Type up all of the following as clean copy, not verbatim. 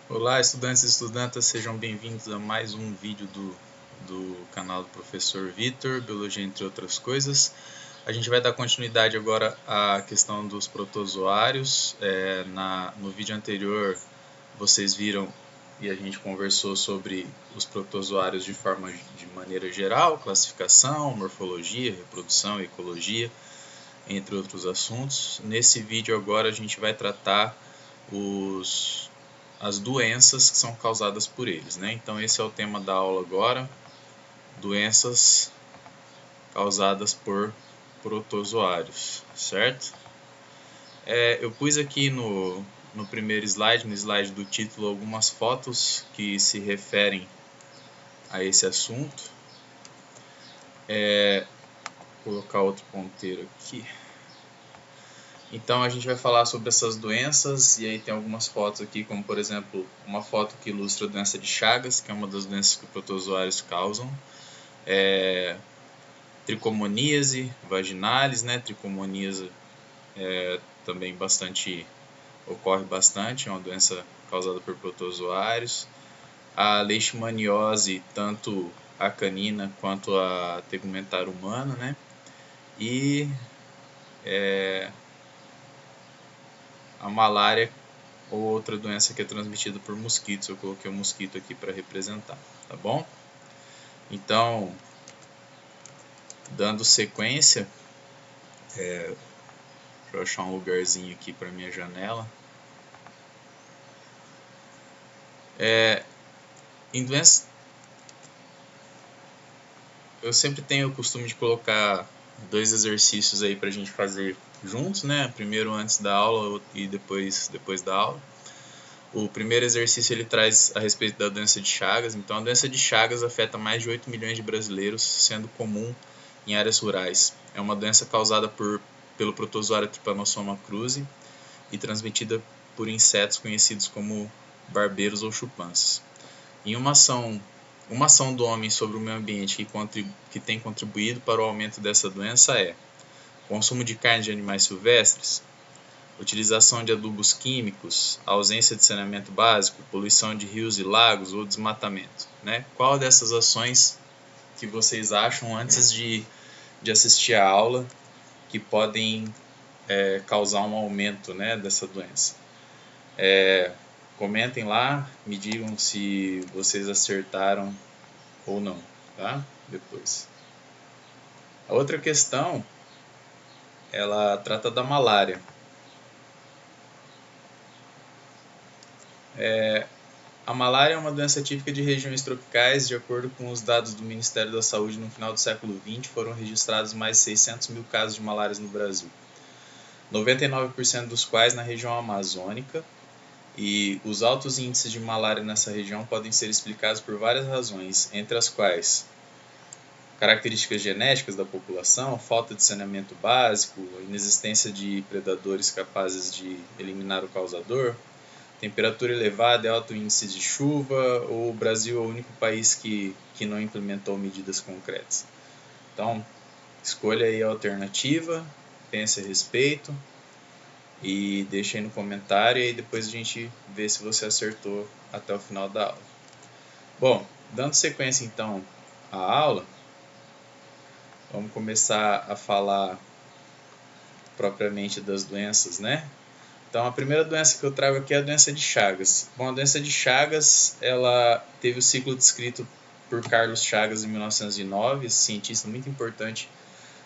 Olá, estudantes e estudantas, sejam bem-vindos a mais um vídeo do canal do professor Vitor, Biologia entre outras coisas. A gente vai dar continuidade agora à questão dos protozoários. No vídeo anterior vocês viram e a gente conversou sobre os protozoários de maneira geral, classificação, morfologia, reprodução, ecologia, entre outros assuntos. Nesse vídeo agora a gente vai tratar as doenças que são causadas por eles, né? Então esse é o tema da aula agora, doenças causadas por protozoários, certo? Eu pus aqui no primeiro slide, no slide do título, algumas fotos que se referem a esse assunto. Vou colocar outro ponteiro aqui. Então a gente vai falar sobre essas doenças e aí tem algumas fotos aqui, como por exemplo uma foto que ilustra a doença de Chagas, que é uma das doenças que os protozoários causam. Tricomoníase vaginalis, né? Tricomoníase também ocorre bastante, é uma doença causada por protozoários. A leishmaniose, tanto a canina quanto a tegumentar humana, né? E a malária ou outra doença que é transmitida por mosquitos. Eu coloquei o mosquito aqui para representar, tá bom? Então, dando sequência, deixa eu achar um lugarzinho aqui para minha janela. Em doenças, eu sempre tenho o costume de colocar dois exercícios aí para a gente fazer juntos, né? Primeiro antes da aula e depois da aula. O primeiro exercício ele traz a respeito da doença de Chagas. Então, a doença de Chagas afeta mais de 8 milhões de brasileiros, sendo comum em áreas rurais. É uma doença causada pelo protozoário Trypanosoma cruzi e transmitida por insetos conhecidos como barbeiros ou chupanças. Em uma ação do homem sobre o meio ambiente que tem contribuído para o aumento dessa doença é consumo de carne de animais silvestres, utilização de adubos químicos, ausência de saneamento básico, poluição de rios e lagos ou desmatamento, né? Qual dessas ações que vocês acham antes de assistir a aula que podem causar um aumento, né, dessa doença? Comentem lá, me digam se vocês acertaram ou não, tá? Depois. A outra questão, ela trata da malária. A malária é uma doença típica de regiões tropicais. De acordo com os dados do Ministério da Saúde, no final do século XX, foram registrados mais de 600 mil casos de malária no Brasil, 99% dos quais na região amazônica. E os altos índices de malária nessa região podem ser explicados por várias razões, entre as quais características genéticas da população, falta de saneamento básico, inexistência de predadores capazes de eliminar o causador, temperatura elevada e alto índice de chuva, ou o Brasil é o único país que não implementou medidas concretas. Então, escolha aí a alternativa, pense a respeito e deixe aí no comentário e aí depois a gente vê se você acertou até o final da aula. Bom, dando sequência então à aula, vamos começar a falar propriamente das doenças, né? Então, a primeira doença que eu trago aqui é a doença de Chagas. Bom, a doença de Chagas, ela teve o ciclo descrito por Carlos Chagas em 1909, esse cientista muito importante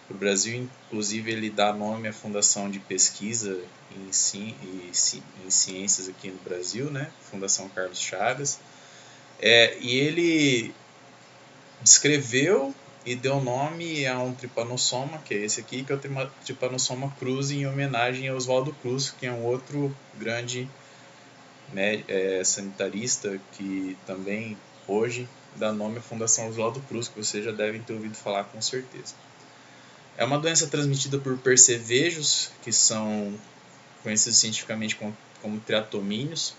do Brasil. Inclusive, ele dá nome à fundação de pesquisa em ciências aqui no Brasil, né? Fundação Carlos Chagas. E ele descreveu e deu nome a um tripanossoma, que é esse aqui, que é o Trypanosoma cruzi, em homenagem a Oswaldo Cruz, que é um outro grande sanitarista que também hoje dá nome à Fundação Oswaldo Cruz, que vocês já devem ter ouvido falar com certeza. É uma doença transmitida por percevejos, que são conhecidos cientificamente como triatomíneos,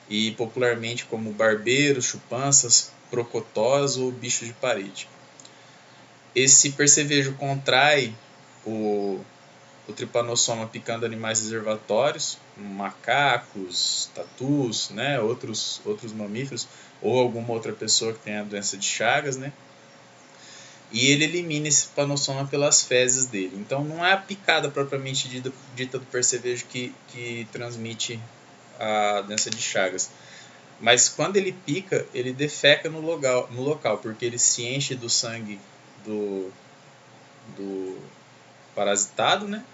e popularmente como barbeiros, chupanças, procotós ou bichos de parede. Esse percevejo contrai o tripanossoma picando animais reservatórios, macacos, tatus, né, outros mamíferos, ou alguma outra pessoa que tenha a doença de Chagas, né? E ele elimina esse tripanossoma pelas fezes dele. Então não é a picada propriamente dita do percevejo que transmite a doença de Chagas. Mas quando ele pica, ele defeca no local, porque ele se enche do sangue do parasitado, né?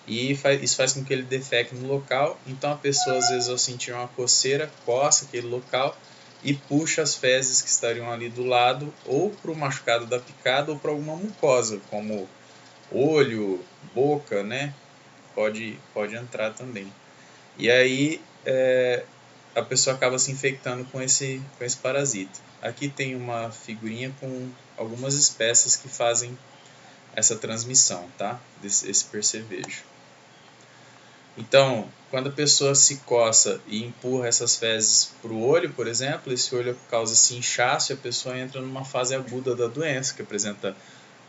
E isso faz com que ele defeque no local. Então a pessoa, às vezes, ao sentir uma coceira, coça aquele local e puxa as fezes que estariam ali do lado, ou para o machucado da picada, ou para alguma mucosa, como olho, boca, né? Pode entrar também. E aí a pessoa acaba se infectando com esse parasita. Aqui tem uma figurinha com algumas espécies que fazem essa transmissão, tá? Esse percevejo. Então, quando a pessoa se coça e empurra essas fezes para o olho, por exemplo, esse olho causa esse inchaço e a pessoa entra numa fase aguda da doença, que apresenta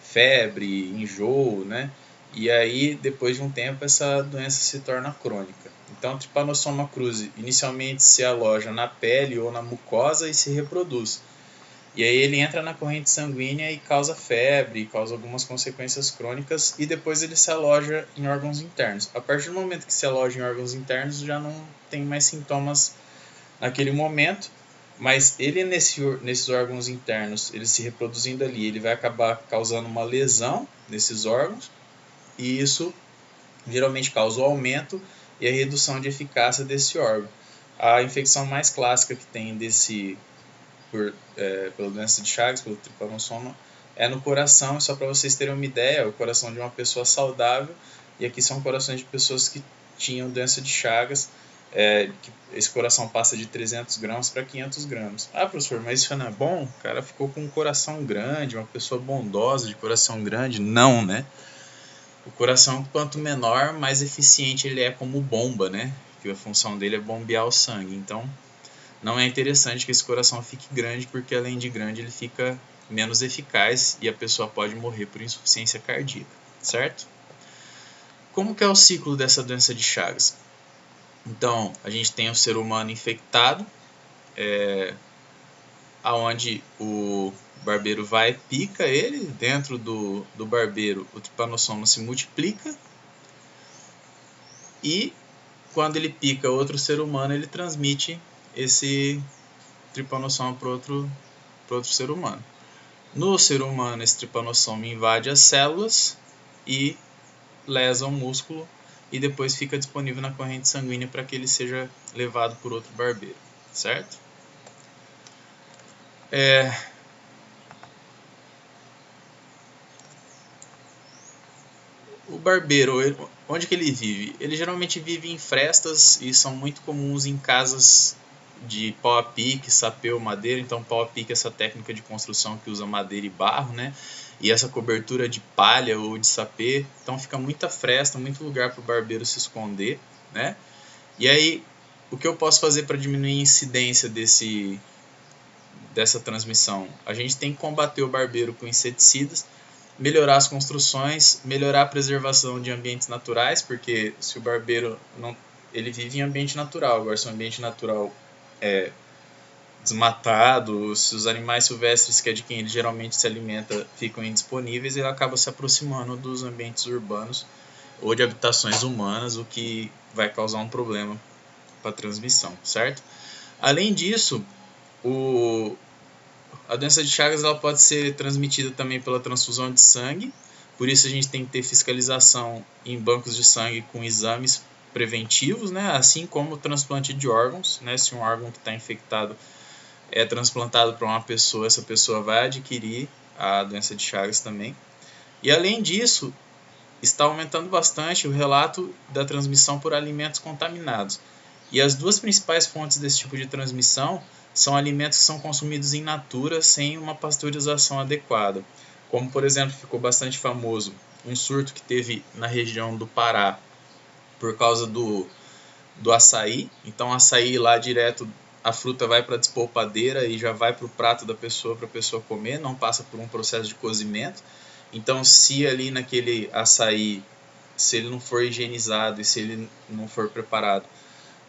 febre, enjoo, né? E aí, depois de um tempo, essa doença se torna crônica. Então, o Trypanosoma cruzi inicialmente se aloja na pele ou na mucosa e se reproduz. E aí ele entra na corrente sanguínea e causa febre, causa algumas consequências crônicas e depois ele se aloja em órgãos internos. A partir do momento que se aloja em órgãos internos já não tem mais sintomas naquele momento, mas ele nesses órgãos internos, ele se reproduzindo ali, ele vai acabar causando uma lesão nesses órgãos e isso geralmente causa o aumento e a redução de eficácia desse órgão. A infecção mais clássica que tem pela doença de Chagas, pelo tripanossoma, é no coração. Só para vocês terem uma ideia, é o coração de uma pessoa saudável, e aqui são corações de pessoas que tinham doença de Chagas, que esse coração passa de 300 gramas para 500 gramas. Ah, professor, mas isso não é bom? O cara ficou com um coração grande, uma pessoa bondosa de coração grande? Não, né? O coração, quanto menor, mais eficiente ele é como bomba, né? Que a função dele é bombear o sangue. Então, não é interessante que esse coração fique grande, porque além de grande ele fica menos eficaz e a pessoa pode morrer por insuficiência cardíaca, certo? Como que é o ciclo dessa doença de Chagas? Então, a gente tem o ser humano infectado, aonde o barbeiro vai e pica ele, dentro do barbeiro o tripanossoma se multiplica e quando ele pica outro ser humano ele transmite esse tripanossoma para outro ser humano. No ser humano, esse tripanossoma invade as células e lesa o músculo e depois fica disponível na corrente sanguínea para que ele seja levado por outro barbeiro, certo? O barbeiro, onde que ele vive? Ele geralmente vive em frestas e são muito comuns em casas de pau a pique, sapê ou madeira. Então, pau a pique é essa técnica de construção que usa madeira e barro, né? E essa cobertura de palha ou de sapê. Então, fica muita fresta, muito lugar para o barbeiro se esconder, né? E aí, o que eu posso fazer para diminuir a incidência dessa transmissão? A gente tem que combater o barbeiro com inseticidas, melhorar as construções, melhorar a preservação de ambientes naturais, porque se o barbeiro ele vive em ambiente natural, agora se o ambiente natural é desmatado, se os animais silvestres, que é de quem ele geralmente se alimenta, ficam indisponíveis, ele acaba se aproximando dos ambientes urbanos ou de habitações humanas, o que vai causar um problema para a transmissão, certo? Além disso, a doença de Chagas ela pode ser transmitida também pela transfusão de sangue, por isso a gente tem que ter fiscalização em bancos de sangue com exames preventivos, né? Assim como o transplante de órgãos, né? Se um órgão que está infectado é transplantado para uma pessoa, essa pessoa vai adquirir a doença de Chagas também. E além disso, está aumentando bastante o relato da transmissão por alimentos contaminados. E as duas principais fontes desse tipo de transmissão são alimentos que são consumidos in natura sem uma pasteurização adequada. Como, por exemplo, ficou bastante famoso um surto que teve na região do Pará por causa do açaí. Então, açaí lá direto, a fruta vai para a despolpadeira e já vai para o prato da pessoa para a pessoa comer, não passa por um processo de cozimento. Então, se ali naquele açaí se ele não for higienizado e se ele não for preparado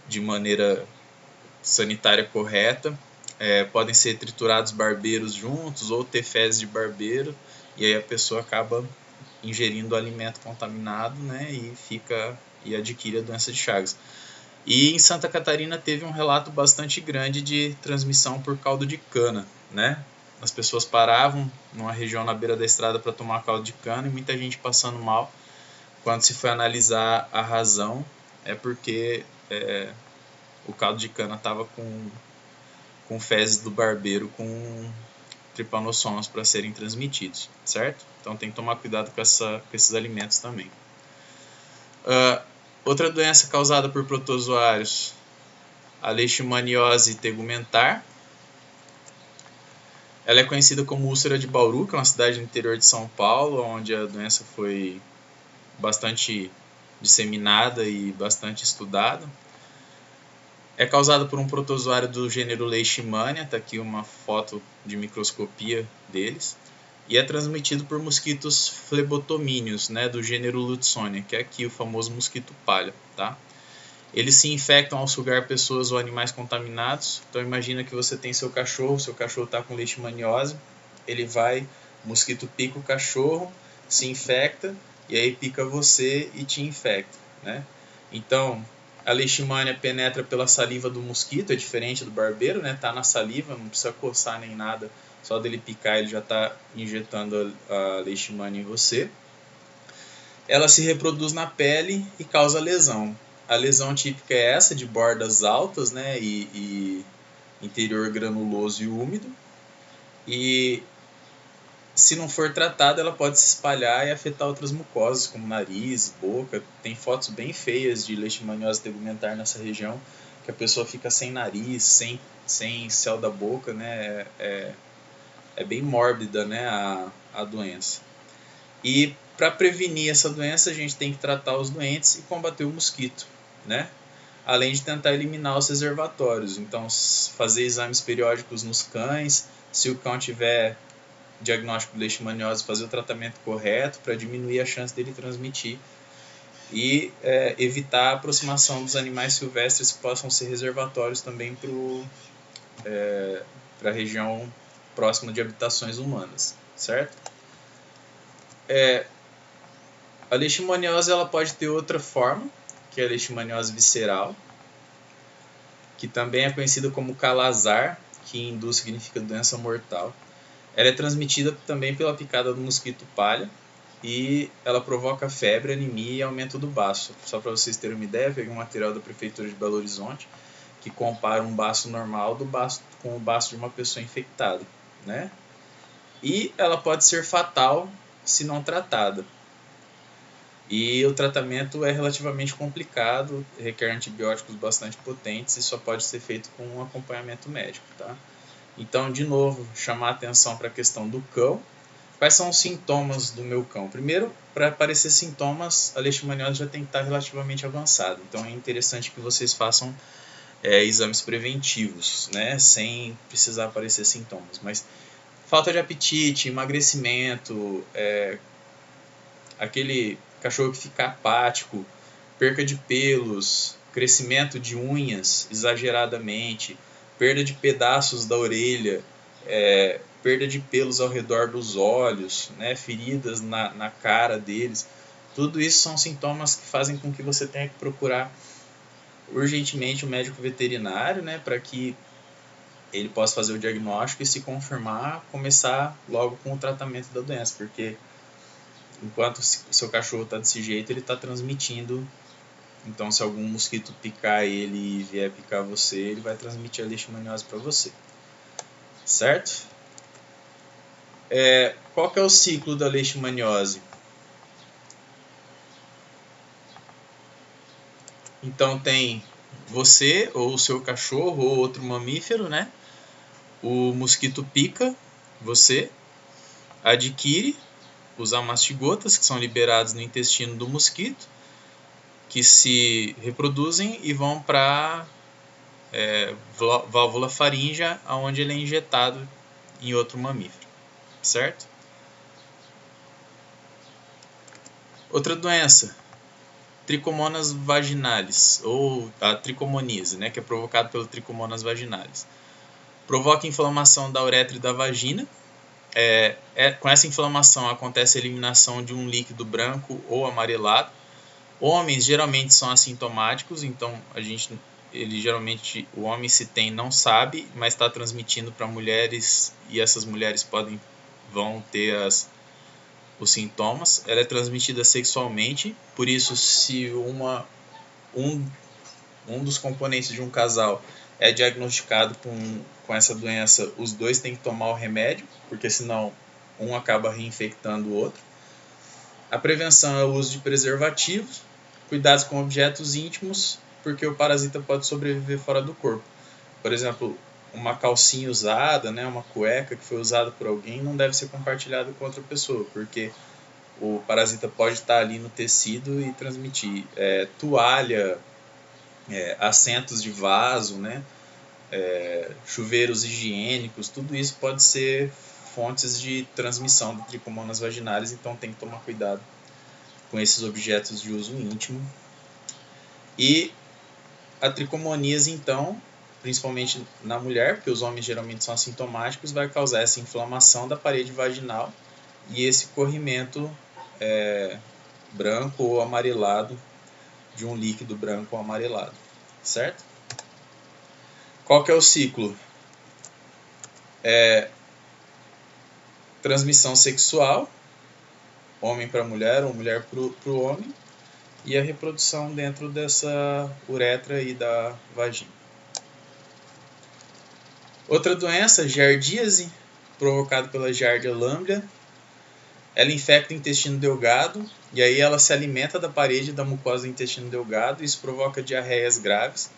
de maneira sanitária correta, podem ser triturados barbeiros juntos ou ter fezes de barbeiro, e aí a pessoa acaba ingerindo alimento contaminado, né, e adquire a doença de Chagas. E em Santa Catarina teve um relato bastante grande de transmissão por caldo de cana, né? As pessoas paravam numa região na beira da estrada para tomar caldo de cana e muita gente passando mal. Quando se foi analisar a razão, é porque o caldo de cana estava com fezes do barbeiro com tripanossomos para serem transmitidos, certo? Então tem que tomar cuidado com esses alimentos também. Outra doença causada por protozoários, a leishmaniose tegumentar. Ela é conhecida como úlcera de Bauru, que é uma cidade no interior de São Paulo, onde a doença foi bastante disseminada e bastante estudada. É causada por um protozoário do gênero Leishmania, está aqui uma foto de microscopia deles, e é transmitido por mosquitos flebotomíneos, né, do gênero Lutsonia, que é aqui o famoso mosquito palha, tá? Eles se infectam ao sugar pessoas ou animais contaminados. Então imagina que você tem seu cachorro está com leishmaniose, o mosquito pica o cachorro, se infecta, e aí pica você e te infecta, né? Então, a leishmania penetra pela saliva do mosquito, é diferente do barbeiro, né? Tá na saliva, não precisa coçar nem nada, só dele picar ele já está injetando a leishmania em você. Ela se reproduz na pele e causa lesão. A lesão típica é essa, de bordas altas, né? E interior granuloso e úmido. E se não for tratada, ela pode se espalhar e afetar outras mucosas, como nariz, boca. Tem fotos bem feias de leishmaniose tegumentar nessa região, que a pessoa fica sem nariz, sem céu da boca, né? É bem mórbida, né, a doença. E para prevenir essa doença, a gente tem que tratar os doentes e combater o mosquito, né? Além de tentar eliminar os reservatórios. Então, fazer exames periódicos nos cães, se o cão tiver diagnóstico de leishmaniose, fazer o tratamento correto para diminuir a chance dele transmitir e evitar a aproximação dos animais silvestres que possam ser reservatórios também para a região próxima de habitações humanas, certo? A leishmaniose ela pode ter outra forma, que é a leishmaniose visceral, que também é conhecida como calazar, que em hindu significa doença mortal. Ela é transmitida também pela picada do mosquito palha e ela provoca febre, anemia e aumento do baço. Só para vocês terem uma ideia, peguei um material da Prefeitura de Belo Horizonte que compara um baço normal com o baço de uma pessoa infectada, né? E ela pode ser fatal se não tratada. E o tratamento é relativamente complicado, requer antibióticos bastante potentes e só pode ser feito com um acompanhamento médico, tá? Então, de novo, chamar a atenção para a questão do cão. Quais são os sintomas do meu cão? Primeiro, para aparecer sintomas, a leishmaniose já tem que estar relativamente avançada. Então, é interessante que vocês façam exames preventivos, né? Sem precisar aparecer sintomas. Mas falta de apetite, emagrecimento, aquele cachorro que fica apático, perca de pelos, crescimento de unhas exageradamente, perda de pedaços da orelha, perda de pelos ao redor dos olhos, né, feridas na cara deles. Tudo isso são sintomas que fazem com que você tenha que procurar urgentemente um médico veterinário, né, para que ele possa fazer o diagnóstico e, se confirmar, começar logo com o tratamento da doença, porque enquanto o seu cachorro está desse jeito, ele está transmitindo. Então, se algum mosquito picar ele e vier picar você, ele vai transmitir a leishmaniose para você, certo? Qual que é o ciclo da leishmaniose? Então, tem você, ou o seu cachorro, ou outro mamífero, né? O mosquito pica você, adquire os amastigotas, que são liberados no intestino do mosquito, que se reproduzem e vão para válvula faríngea, onde ele é injetado em outro mamífero, certo? Outra doença, Trichomonas vaginalis, ou a tricomoníase, né, que é provocado pelo Trichomonas vaginalis. Provoca inflamação da uretra e da vagina. Com essa inflamação acontece a eliminação de um líquido branco ou amarelado. Homens geralmente são assintomáticos, então geralmente o homem, se tem, não sabe, mas está transmitindo para mulheres, e essas mulheres vão ter os sintomas. Ela é transmitida sexualmente, por isso, se um dos componentes de um casal é diagnosticado com essa doença, os dois têm que tomar o remédio, porque senão um acaba reinfectando o outro. A prevenção é o uso de preservativos, cuidados com objetos íntimos, porque o parasita pode sobreviver fora do corpo. Por exemplo, uma calcinha usada, né, uma cueca que foi usada por alguém, não deve ser compartilhada com outra pessoa, porque o parasita pode estar ali no tecido e transmitir. Toalha, assentos de vaso, né, chuveiros higiênicos, tudo isso pode ser fontes de transmissão de tricomonas vaginalis, então tem que tomar cuidado com esses objetos de uso íntimo. E a tricomoníase, então, principalmente na mulher, porque os homens geralmente são assintomáticos, vai causar essa inflamação da parede vaginal e esse corrimento branco ou amarelado, de um líquido branco ou amarelado, certo? Qual que é o ciclo? Transmissão sexual, homem para mulher ou mulher para o homem, e a reprodução dentro dessa uretra e da vagina. Outra doença, giardíase, provocada pela Giardia lamblia. Ela infecta o intestino delgado, e aí ela se alimenta da parede da mucosa do intestino delgado, e isso provoca diarreias graves.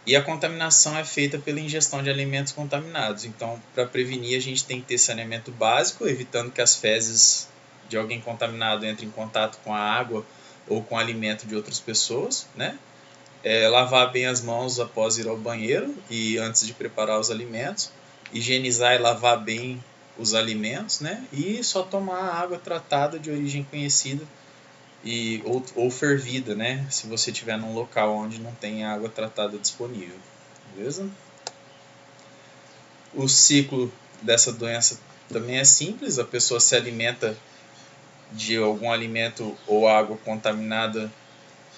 E a contaminação é feita pela ingestão de alimentos contaminados. Então, para prevenir, a gente tem que ter saneamento básico, evitando que as fezes de alguém contaminado entrem em contato com a água ou com o alimento de outras pessoas, né? Lavar bem as mãos após ir ao banheiro e antes de preparar os alimentos. Higienizar e lavar bem os alimentos, né? E só tomar água tratada de origem conhecida ou fervida, né? Se você estiver num local onde não tem água tratada disponível, beleza? O ciclo dessa doença também é simples, a pessoa se alimenta de algum alimento ou água contaminada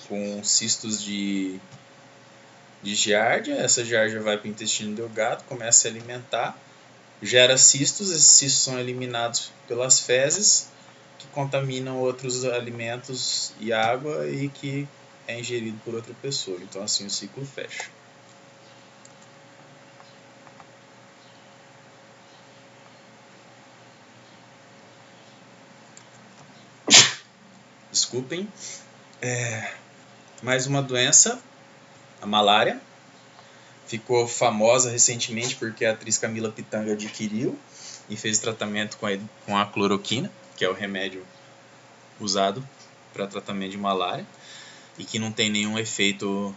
com cistos de giardia. Essa giardia vai para o intestino delgado, começa a se alimentar, gera cistos, esses cistos são eliminados pelas fezes, que contaminam outros alimentos e água e que é ingerido por outra pessoa. Então assim o ciclo fecha. Desculpem. Mais uma doença, a malária. Ficou famosa recentemente porque a atriz Camila Pitanga adquiriu e fez tratamento com a cloroquina, que é o remédio usado para tratamento de malária, e que não tem nenhum efeito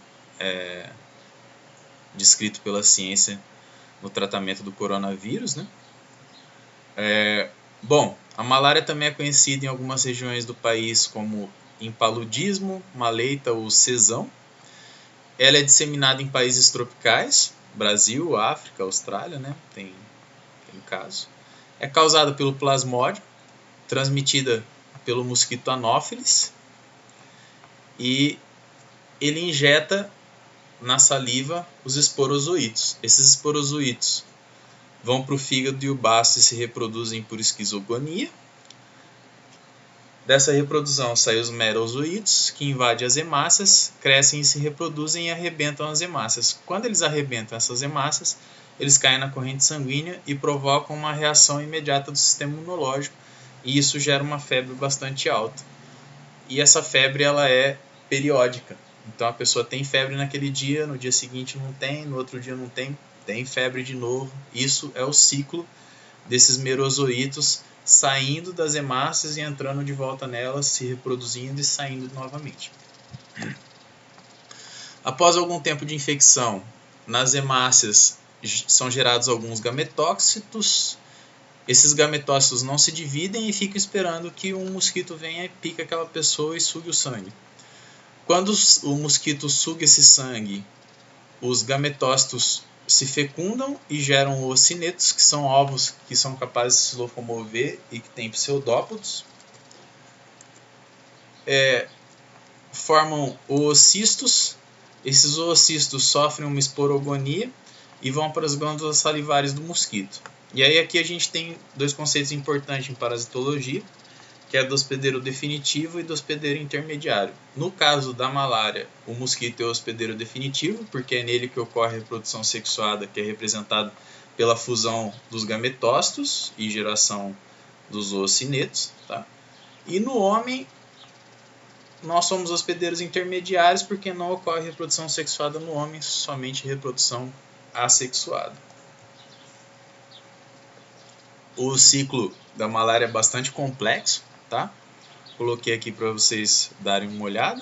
descrito pela ciência no tratamento do coronavírus, né? Bom, a malária também é conhecida em algumas regiões do país como impaludismo, maleita ou cesão. Ela é disseminada em países tropicais, Brasil, África, Austrália, né? Tem caso. É causada pelo plasmódio, transmitida pelo mosquito Anopheles, e ele injeta na saliva os esporozoítos. Esses esporozoítos vão para o fígado e o baço e se reproduzem por esquizogonia. Dessa reprodução saem os merozoítos, que invadem as hemácias, crescem e se reproduzem e arrebentam as hemácias. Quando eles arrebentam essas hemácias, eles caem na corrente sanguínea e provocam uma reação imediata do sistema imunológico, e isso gera uma febre bastante alta. E essa febre ela é periódica. Então a pessoa tem febre naquele dia, no dia seguinte não tem, no outro dia não tem febre de novo. Isso é o ciclo desses merozoítos saindo das hemácias e entrando de volta nelas, se reproduzindo e saindo novamente. Após algum tempo de infecção, nas hemácias são gerados alguns gametócitos. Esses gametócitos não se dividem e ficam esperando que um mosquito venha e pique aquela pessoa e sugue o sangue. Quando o mosquito suga esse sangue, os gametócitos se fecundam e geram ocinetos, que são ovos que são capazes de se locomover e que têm pseudópodos. Formam oocistos. Esses oocistos sofrem uma esporogonia e vão para as glândulas salivares do mosquito. E aí aqui a gente tem dois conceitos importantes em parasitologia, que é do hospedeiro definitivo e do hospedeiro intermediário. No caso da malária, o mosquito é o hospedeiro definitivo, porque é nele que ocorre a reprodução sexuada, que é representada pela fusão dos gametócitos e geração dos oocinetos. Tá? E no homem, nós somos hospedeiros intermediários, porque não ocorre reprodução sexuada no homem, somente reprodução assexuada. O ciclo da malária é bastante complexo, tá? Coloquei aqui para vocês darem uma olhada.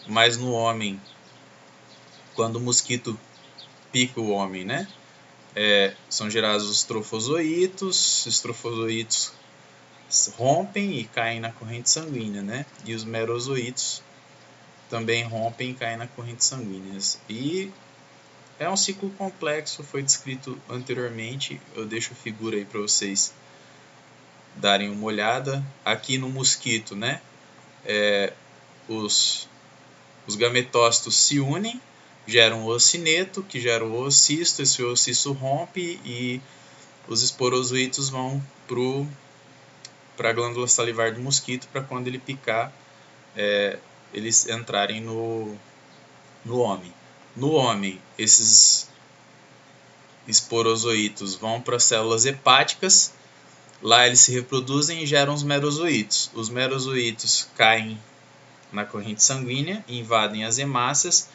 Mas no homem, quando o mosquito pica o homem, né? São gerados os trofozoítos. Os trofozoítos rompem e caem na corrente sanguínea, né? E os merozoítos também rompem e caem na corrente sanguínea. E é um ciclo complexo, foi descrito anteriormente. Eu deixo a figura aí para vocês darem uma olhada. Aqui no mosquito, né? Os gametócitos se unem, geram um oocineto, que gera o oocisto. Esse oocisto rompe e os esporozoítos vão para a glândula salivar do mosquito, para quando ele picar, eles entrarem no homem. No homem, esses esporozoítos vão para as células hepáticas. Lá eles se reproduzem e geram os merozoítos. Os merozoítos caem na corrente sanguínea, invadem as hemácias,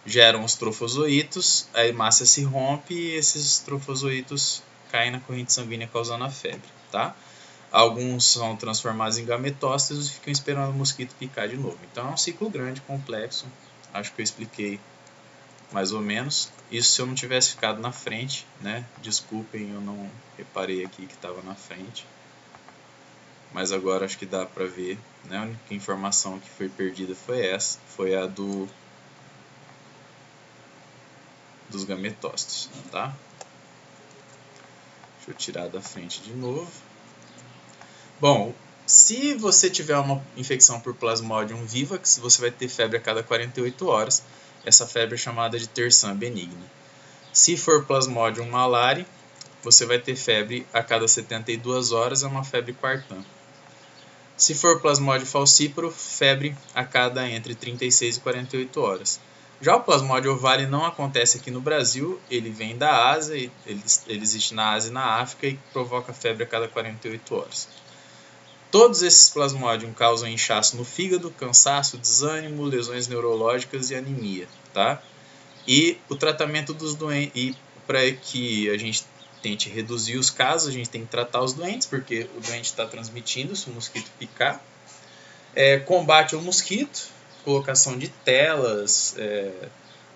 geram os trofozoítos, a hemácia se rompe e esses trofozoítos caem na corrente sanguínea, causando a febre. Tá? Alguns são transformados em gametócitos e ficam esperando o mosquito picar de novo. Então é um ciclo grande, complexo. Acho que eu expliquei mais ou menos. Isso se eu não tivesse ficado na frente, né? Desculpem, eu não reparei aqui que estava na frente. Mas agora acho que dá para ver, né? A única informação que foi perdida foi essa, foi a dos gametócitos, tá? Deixa eu tirar da frente de novo. Bom, se você tiver uma infecção por Plasmodium vivax, você vai ter febre a cada 48 horas. Essa febre é chamada de terçã benigna. Se for Plasmodium malariae, você vai ter febre a cada 72 horas, é uma febre quartã. Se for Plasmodium falciparum, febre a cada entre 36 e 48 horas. Já o Plasmodium ovale não acontece aqui no Brasil, ele vem da Ásia, ele existe na Ásia e na África e provoca febre a cada 48 horas. Todos esses Plasmodium causam inchaço no fígado, cansaço, desânimo, lesões neurológicas e anemia, tá? E o tratamento dos doentes, e para que a gente tente reduzir os casos, a gente tem que tratar os doentes, porque o doente está transmitindo se o mosquito picar. Combate ao mosquito, colocação de telas,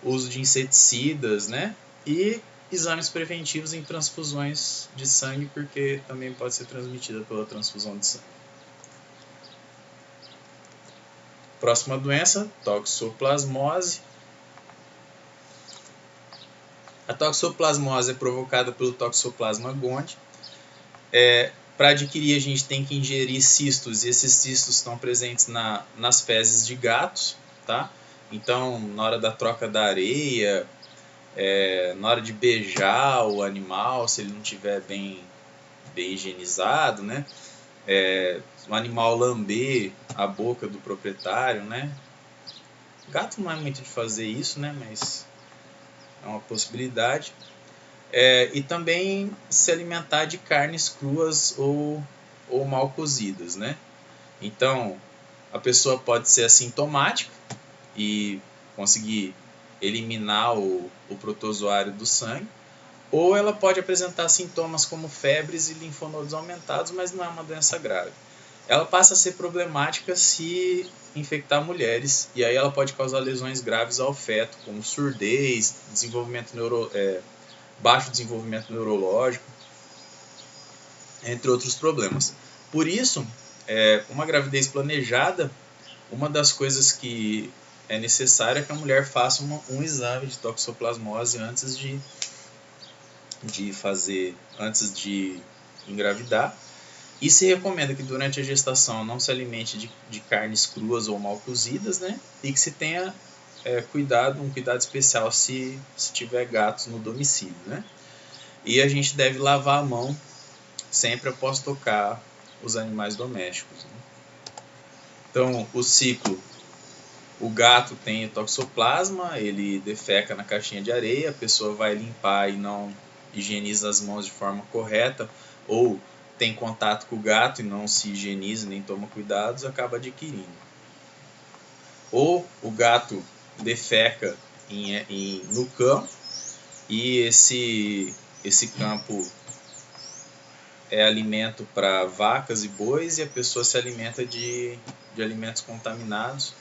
uso de inseticidas, né? E exames preventivos em transfusões de sangue, porque também pode ser transmitida pela transfusão de sangue. Próxima doença, toxoplasmose. A toxoplasmose é provocada pelo Toxoplasma gondii. Para adquirir, a gente tem que ingerir cistos, e esses cistos estão presentes nas fezes de gatos, tá? Então, na hora da troca da areia, na hora de beijar o animal, se ele não estiver bem higienizado, né? O animal lamber a boca do proprietário, né? Gato não é muito de fazer isso, né? Mas é uma possibilidade. E também se alimentar de carnes cruas ou mal cozidas, né? Então, a pessoa pode ser assintomática e conseguir eliminar o protozoário do sangue, ou ela pode apresentar sintomas como febres e linfonodos aumentados, mas não é uma doença grave. Ela passa a ser problemática se infectar mulheres, e aí ela pode causar lesões graves ao feto, como surdez, baixo desenvolvimento neurológico, entre outros problemas. Por isso, uma gravidez planejada, uma das coisas que é necessário que a mulher faça um exame de toxoplasmose antes de engravidar. E se recomenda que durante a gestação não se alimente de carnes cruas ou mal cozidas, né? E que se tenha um cuidado especial se tiver gatos no domicílio, né? E a gente deve lavar a mão sempre após tocar os animais domésticos, né? Então, o ciclo: o gato tem toxoplasma, ele defeca na caixinha de areia, a pessoa vai limpar e não higieniza as mãos de forma correta, ou tem contato com o gato e não se higieniza nem toma cuidados, acaba adquirindo. Ou o gato defeca no campo e esse campo é alimento para vacas e bois e a pessoa se alimenta de alimentos contaminados.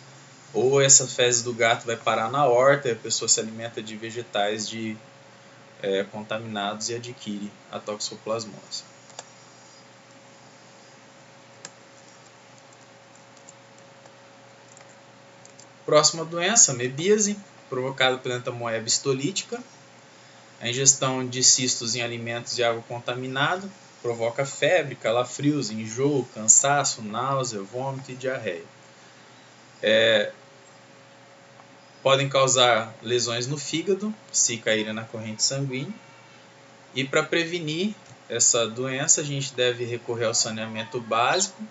Ou essa fezes do gato vai parar na horta e a pessoa se alimenta de vegetais contaminados e adquire a toxoplasmose. Próxima doença, mebíase, provocada pela entamoeba histolítica. A ingestão de cistos em alimentos e água contaminada provoca febre, calafrios, enjoo, cansaço, náusea, vômito e diarreia. Podem causar lesões no fígado, se caírem na corrente sanguínea. E para prevenir essa doença, a gente deve recorrer ao saneamento básico,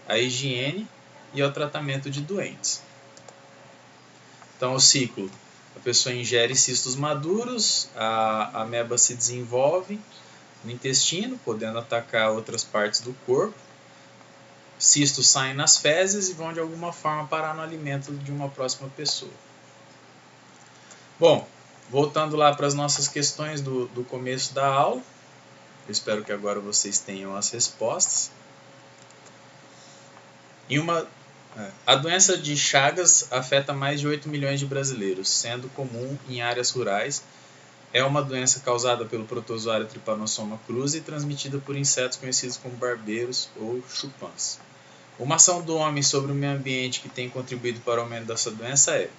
à higiene e ao tratamento de doentes. Então, o ciclo: a pessoa ingere cistos maduros, a ameba se desenvolve no intestino, podendo atacar outras partes do corpo. Cistos saem nas fezes e vão de alguma forma parar no alimento de uma próxima pessoa. Bom, voltando lá para as nossas questões do começo da aula, eu espero que agora vocês tenham as respostas. A doença de Chagas afeta mais de 8 milhões de brasileiros, sendo comum em áreas rurais. É uma doença causada pelo protozoário Trypanosoma cruzi e transmitida por insetos conhecidos como barbeiros ou chupins. Uma ação do homem sobre o meio ambiente que tem contribuído para o aumento dessa doença é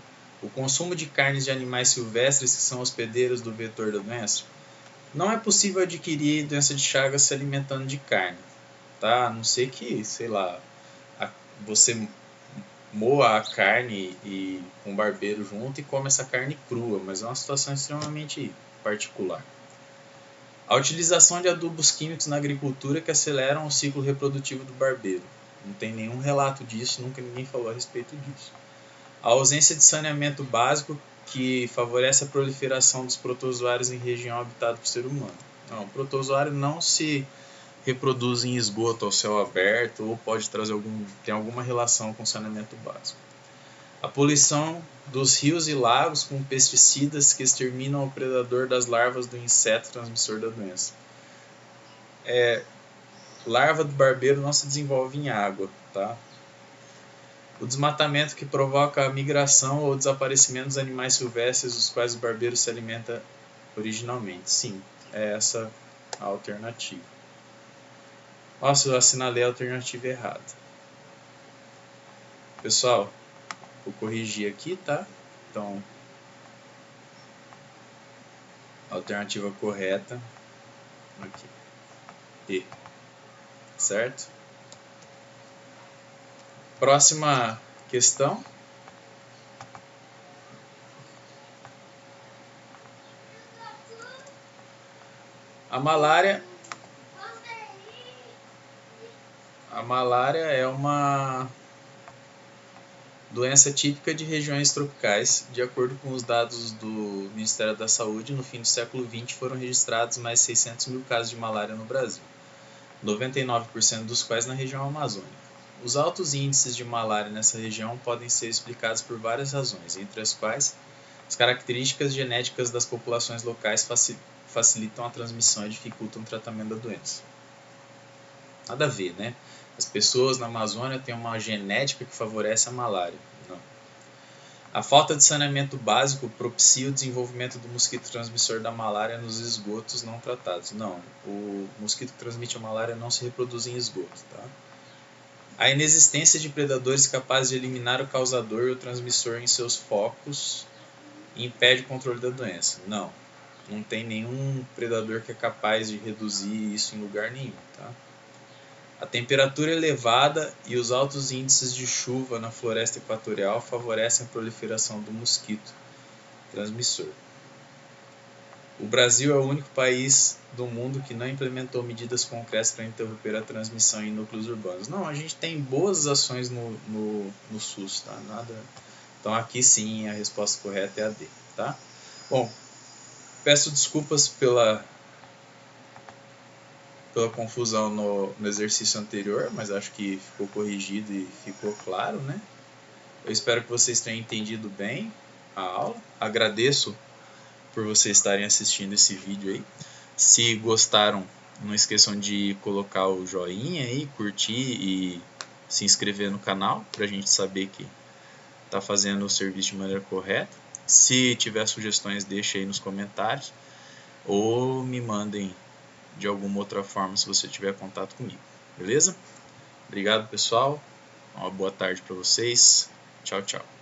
o consumo de carnes de animais silvestres que são hospedeiros do vetor da doença. Não é possível adquirir doença de Chagas se alimentando de carne, tá? A não ser que, sei lá, você moa a carne com o barbeiro junto e come essa carne crua, mas é uma situação extremamente particular. A utilização de adubos químicos na agricultura que aceleram o ciclo reprodutivo do barbeiro. Não tem nenhum relato disso, nunca ninguém falou a respeito disso. A ausência de saneamento básico que favorece a proliferação dos protozoários em região habitada por ser humano. Não, o protozoário não se reproduz em esgoto ao céu aberto ou pode tem alguma relação com saneamento básico. A poluição dos rios e lagos com pesticidas que exterminam o predador das larvas do inseto transmissor da doença. Larva do barbeiro não se desenvolve em água, tá? O desmatamento que provoca a migração ou desaparecimento dos animais silvestres dos quais o barbeiro se alimenta originalmente. Sim, é essa a alternativa. Nossa, eu assinalei a alternativa errada. Pessoal, vou corrigir aqui, tá? Então, a alternativa correta aqui. E. Certo? Próxima questão. A malária é uma doença típica de regiões tropicais. De acordo com os dados do Ministério da Saúde, no fim do século XX foram registrados mais de 600 mil casos de malária no Brasil, 99% dos quais na região amazônica. Os altos índices de malária nessa região podem ser explicados por várias razões, entre as quais as características genéticas das populações locais facilitam a transmissão e dificultam o tratamento da doença. Nada a ver, né? As pessoas na Amazônia têm uma genética que favorece a malária. Não. A falta de saneamento básico propicia o desenvolvimento do mosquito transmissor da malária nos esgotos não tratados. Não, o mosquito que transmite a malária não se reproduz em esgoto, tá? A inexistência de predadores capazes de eliminar o causador ou transmissor em seus focos impede o controle da doença. Não tem nenhum predador que é capaz de reduzir isso em lugar nenhum. Tá? A temperatura elevada e os altos índices de chuva na floresta equatorial favorecem a proliferação do mosquito transmissor. O Brasil é o único país do mundo que não implementou medidas concretas para interromper a transmissão em núcleos urbanos. Não, a gente tem boas ações no SUS, tá? Nada. Então aqui sim a resposta correta é a D, tá? Bom, peço desculpas pela confusão no exercício anterior, mas acho que ficou corrigido e ficou claro, né? Eu espero que vocês tenham entendido bem a aula. Agradeço por vocês estarem assistindo esse vídeo aí. Se gostaram, não esqueçam de colocar o joinha aí, curtir e se inscrever no canal para a gente saber que está fazendo o serviço de maneira correta. Se tiver sugestões, deixe aí nos comentários ou me mandem de alguma outra forma se você tiver contato comigo, beleza? Obrigado, pessoal. Uma boa tarde para vocês. Tchau, tchau.